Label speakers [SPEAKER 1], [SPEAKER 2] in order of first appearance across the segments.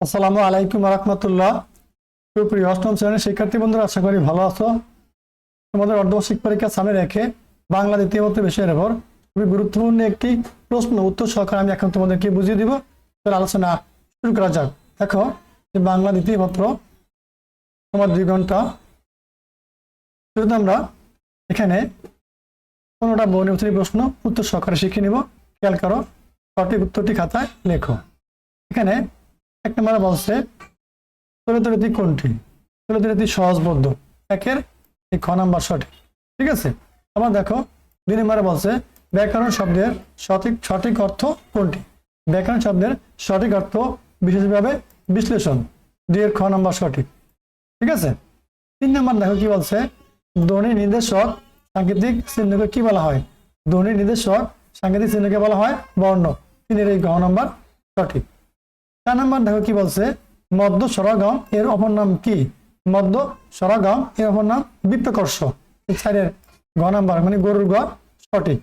[SPEAKER 1] আসসালামু আলাইকুম রহমতুল্লাহ। সুপ্রিয় অষ্টম শ্রেণীর শিক্ষার্থী বন্ধুরা, আশা করি ভালো আছো। তোমাদের অর্ধবার্ষিক পরীক্ষা সামনে রেখে বাংলা দ্বিতীয় পত্র বিষয়ের উপর খুবই গুরুত্বপূর্ণ একটি প্রশ্ন উত্তর সহকারে আমি এখন তোমাদেরকে বুঝিয়ে দিব। তাহলে আলোচনা শুরু করা যাক। দেখো, যে বাংলা দ্বিতীয় পত্র তোমার 2 ঘন্টা, শুধু আমরা এখানে 15টা বহুনির্বাচনী প্রশ্ন উত্তর সহকারে শিখে নিব। খেয়াল করো, সঠিক উত্তরটি খাতায় লেখো। এখানে 1 নম্বরে বলছে চলিত কোনটি? চলিত সহজবোধ্য, একের এই খ নাম্বার সঠিক। ঠিক আছে। আবার দেখো 2 নম্বরে বলছে ব্যাকরণ শব্দের সঠিক অর্থ কোনটি? ব্যাকরণ শব্দের সঠিক অর্থ বিশেষভাবে বিশ্লেষণ, 2 এর খ নাম্বার সঠিক। ঠিক আছে। 3 নম্বর দেখো কি বলছে, ধ্বনি নির্দেশক সাংকেতিক চিহ্নকে কি বলা হয়? ধ্বনি নির্দেশক সাংকেতিক চিহ্নকে বলা হয় বর্ণ, 3 এর এই গ নাম্বার সঠিক। 4 নম্বর দেখো কি বলছে, মধ্য স্বরগম এর অপর নাম কি? মধ্য স্বরগম এর অপর নাম বিপ্রকর্ষ, 4 এর গ নাম্বার মানে গরুর গ সঠিক।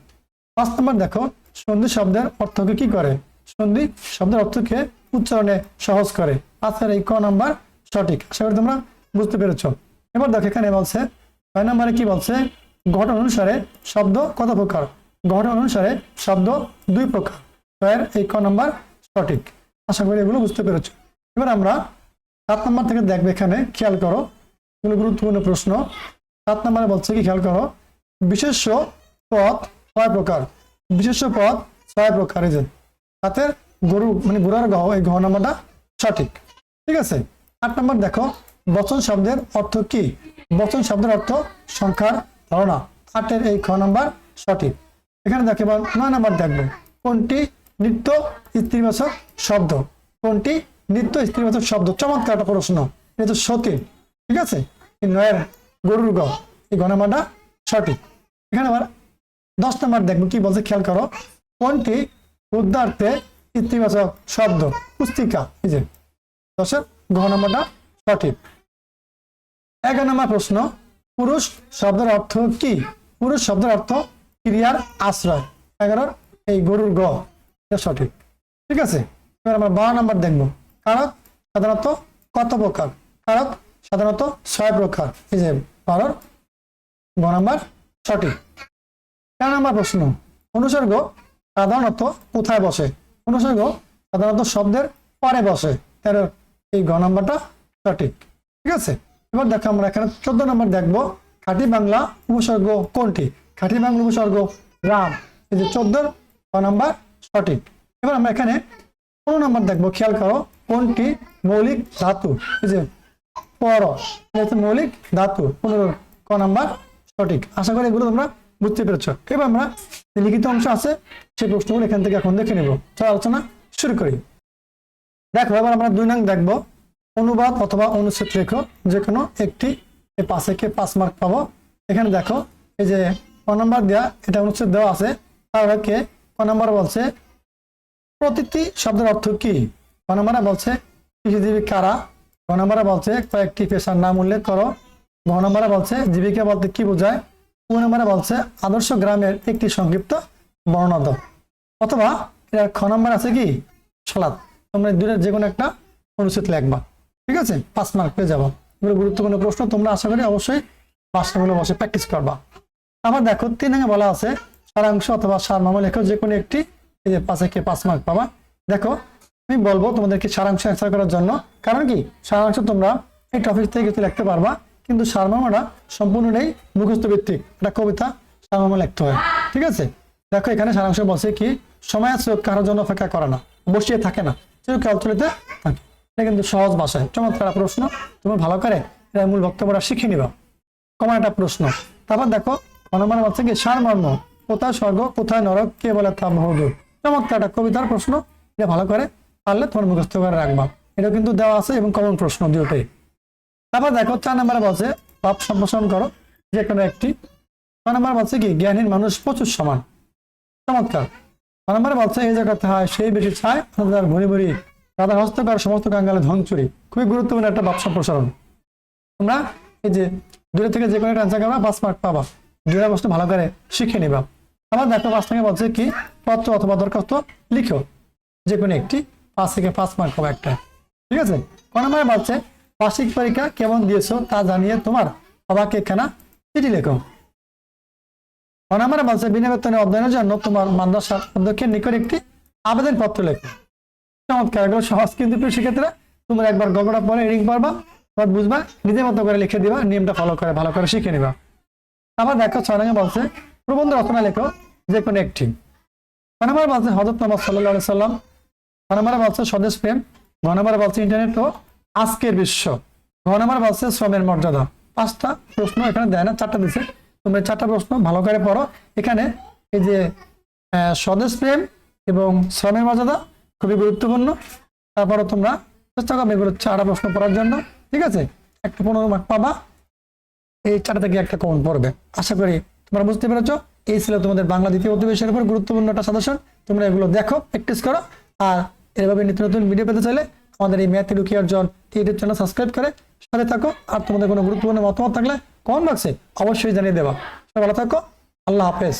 [SPEAKER 1] 5 নম্বর দেখো, সন্ধি শব্দের অর্থকে কি করে? সন্ধি শব্দের অর্থকে উচ্চারণে সহজ করে, 5 এর এই ক নাম্বার সঠিক। আশা করি তোমরা বুঝতে পেরেছো। এবার দেখো এখানে বলছে 6 নম্বরে কি বলছে, গঠন অনুসারে শব্দ কত প্রকার? গঠন অনুসারে শব্দ 2 প্রকার, 6 এর এই ক নাম্বার সঠিক। আশা করি এগুলো বুঝতে পেরেছো। এবার আমরা 7 নম্বর থেকে দেখবে, এখানে খেয়াল করো, এগুলো গুরুত্বপূর্ণ প্রশ্ন। 7 নম্বরে বলছে কি, খেয়াল করো, বিশেষ্য পদ 6 প্রকার। বিশেষ্য পদ 6 প্রকার, এই যে তাতে গরু মানে ঘোড়ার গহ, এই গহ নাম্বারটা সঠিক। ঠিক আছে। 8 নম্বর দেখো, বচন শব্দের অর্থ কি? বচন শব্দের অর্থ সংখ্যার ধারণা, 8 এর এই খ নাম্বার সঠিক। এখানে দেখো এবার 9 নম্বর দেখবো, কোনটি নিত্য স্ত্রীবাচক শব্দ? কোনটি নিত্য স্ত্রীবাচক শব্দ? চমৎকার একটা প্রশ্ন, এটা তো সতীন। ঠিক আছে। এই 9 এর গরুর গ, এই গ নাম্বারটা সঠিক। এখানে আবার 10 নম্বর দেখবো কি বলছে, খেয়াল করো, কোনটি উদ্ধার্থে স্ত্রীবাচক শব্দ? পুস্তিকা, এই যে 10 এর গ নাম্বারটা সঠিক। 11 নম্বর প্রশ্ন, পুরুষ শব্দের অর্থ কি? পুরুষ শব্দের অর্থ ক্রিয়ার আশ্রয়, 11 এই গরুর গ, এটা সঠিক। ঠিক আছে। এবার আমরা 12 নম্বর দেখবো, কারক সাধারণত কত প্রকার? কারক সাধারণত 6 প্রকার, এই যে 12 গ নাম্বার সঠিক। 13 নম্বর প্রশ্ন, অনুসর্গ সাধারণত কোথায় বসে? অনুসর্গ সাধারণত শব্দের পরে বসে, 13 এই গ নাম্বারটা সঠিক। ঠিক আছে। এবার দেখো আমরা এখানে 14 নম্বর দেখবো, খাঁটি বাংলা উপসর্গ কোনটি? খাঁটি বাংলা উপসর্গ রাম, এই যে 14 গ নাম্বার সঠিক। এবার আমরা এখানে 15 নম্বর দেখবো, খেয়াল করো, কোনটি মৌলিক ধাতু? এই যে পর, মৌলিক ধাতু, 15 ক নাম্বার সঠিক। আশা করি এগুলো তোমরা বুঝতে পেরেছো। এবার আমরা লিখিত অংশ আছে, সেই প্রশ্নগুলো এখান থেকে এখন দেখে নেব। চলো আলোচনা শুরু করি। দেখো এবার আমরা 2 নং দেখবো, অনুবাদ অথবা অনুচ্ছেদ লেখো, যে কোনো একটি, 5 থেকে 5 মার্ক পাবো। এখানে দেখো এই যে ক নাম্বার দেওয়া, এটা অনুচ্ছেদ দেওয়া আছে, তার আগে ক নাম্বার বলছে প্রতীতি শব্দের অর্থ কি? ক নাম্বারে বলছে কৃষিজীবী কারা? গ নাম্বারে বলছে কয়েকটি পেশার নাম উল্লেখ করো। গ নাম্বারে বলছে জীবিকা বলতে কি বোঝায়? ক নাম্বারে বলছে আদর্শ গ্রামের একটি সংক্ষিপ্ত বর্ণনা দাও। অথবা খ নাম্বার আছে কি সালাত। তোমরা দুটোর যে কোনো একটা অনুচ্ছেদ লিখবা। ঠিক আছে, 5 মার্ক পেয়ে যাবো। এগুলো গুরুত্বপূর্ণ প্রশ্ন, তোমরা আশা করি অবশ্যই বাসাগুলো বসে প্র্যাকটিস করবা। আবার দেখো 3 নং বলা আছে সারাংশ অথবা সারমর্ম লেখো, যে কোনো একটি, এই যে 5 থেকে 5 মার্ক পাবা। দেখো আমি বলবো তোমাদেরকে সারাংশ অ্যান্সার করার জন্য, কারণ কি সারাংশ তোমরা এই টপিক থেকে কিছু লিখতে পারবা, কিন্তু সারমর্মটা সম্পূর্ণটাই মুখস্থ ভিত্তিক, একটা কবিতা সারমর্ম লিখতে হয়। ঠিক আছে। দেখো এখানে সারাংশ বলছে কি, সময় চোখ কারোর জন্য অপেক্ষা করে না, বসিয়ে থাকে না, চোখ চলিতে থাকে। এটা কিন্তু সহজ ভাষায় চমৎকার প্রশ্ন, তুমি ভালো করে এর মূল বক্তব্যটা শিখে নিবা। কমন একটা প্রশ্ন। তারপর দেখো অনুমান বলছে কি, সারমর্ম কোথায় স্বর্গ কোথায় নরক কে বলে তা বহুদূর। চমৎকার একটা কবিতার প্রশ্ন, এটা ভালো করে পারলে তোমার মুখস্থ করে রাখবা। এটা কিন্তু দেওয়া আছে এবং কমন প্রশ্ন দুটোই। তারপর দেখো 4 নম্বরে বলছে ভাব সম্প্রসারণ করো, যে কোনো একটি। 6 নম্বর বলছে কি, জ্ঞানহীন মানুষ প্রচুর সমান। চমৎকার। 6 নম্বরে বলছে এই জায়গাতে হয় সেই বেশি ছায় ভরি ভরি তাদের হস্তকার সমস্ত কাঙ্গালে ধন চুরি। খুবই গুরুত্বপূর্ণ একটা ভাব সম্প্রসারণ। তোমরা এই যে 2 থেকে যে কোনো একটা অ্যান্সার করবা, 5 মার্ক পাবা। 2টা প্রশ্ন ভালো করে শিখে নিবা। আবার দেখো 5 থেকে বলছে কি, পত্র অথবা দরখাস্ত লিখো, যে কোনো একটি, 5 থেকে 5 মার্ক পাবা একটা। ঠিক আছে। ক নম্বরে বলছে বার্ষিক পরীক্ষা কেমন দিয়েছো তা জানিয়ে তোমার বাবাকে একখানা চিঠি লেখো। ক নম্বরে বলছে বিনা বেতনে অধ্যয়নের জন্য তোমার মাদ্রাসার অধ্যক্ষের নিকট একটি আবেদন পত্র লেখো। চমৎকার, এগুলো সহজ কিন্তু প্রিয় শিক্ষার্থীরা, তোমরা একবার গল্পটা পরে রিডিং পারবা, তোমার বুঝবা, নিজের মতো করে লিখে দিবা, নিয়মটা ফলো করে ভালো করে শিখে নিবা। আবার দেখো 6 নম্বরে বলছে প্রবন্ধ রচনা লেখো যে কোনো একটি। 6 নম্বরে বলছে হযরত মুহাম্মদ সাল্লাল্লাহু আলাইহি সাল্লাম। 6 নম্বরে বলছে স্বদেশ প্রেম। 9 নম্বরে বলছে ইন্টারনেট ও আজকের বিশ্ব। 9 নম্বরে বলছে শ্রমের মর্যাদা। 5টা প্রশ্ন এখানে দেয় না, 4টা দিছে, তোমরা 4টা প্রশ্ন ভালো করে পড়ো। এখানে এই যে স্বদেশ প্রেম এবং শ্রমের মর্যাদা খুবই গুরুত্বপূর্ণ। তারপরে তোমরা চেষ্টা করবে এগুলো 4টা প্রশ্ন পড়ার জন্য, ঠিক আছে। একটা 15 মার্ক পাবা, এই 4টা থেকে একটা কমন পড়বে। আশা করি তোমরা বুঝতে পেরেছো। এই ছিল তোমাদের বাংলা দ্বিতীয় অধিবেশনের উপর গুরুত্বপূর্ণ একটা সাজেশন। তোমরা এগুলো দেখো, প্র্যাকটিস করো। আর এভাবে নিত্য নতুন ভিডিও পেতে চাইলে আমাদের এই ম্যাথ এডুকেয়ার জন ইউটিউব চ্যানেল সাবস্ক্রাইব করে সাথে থাকো। আর তোমাদের কোনো গুরুত্বপূর্ণ মতামত থাকলে কমেন্ট বক্সে অবশ্যই জানিয়ে দেবা। সবাই ভালো থাকো, আল্লাহ হাফেজ।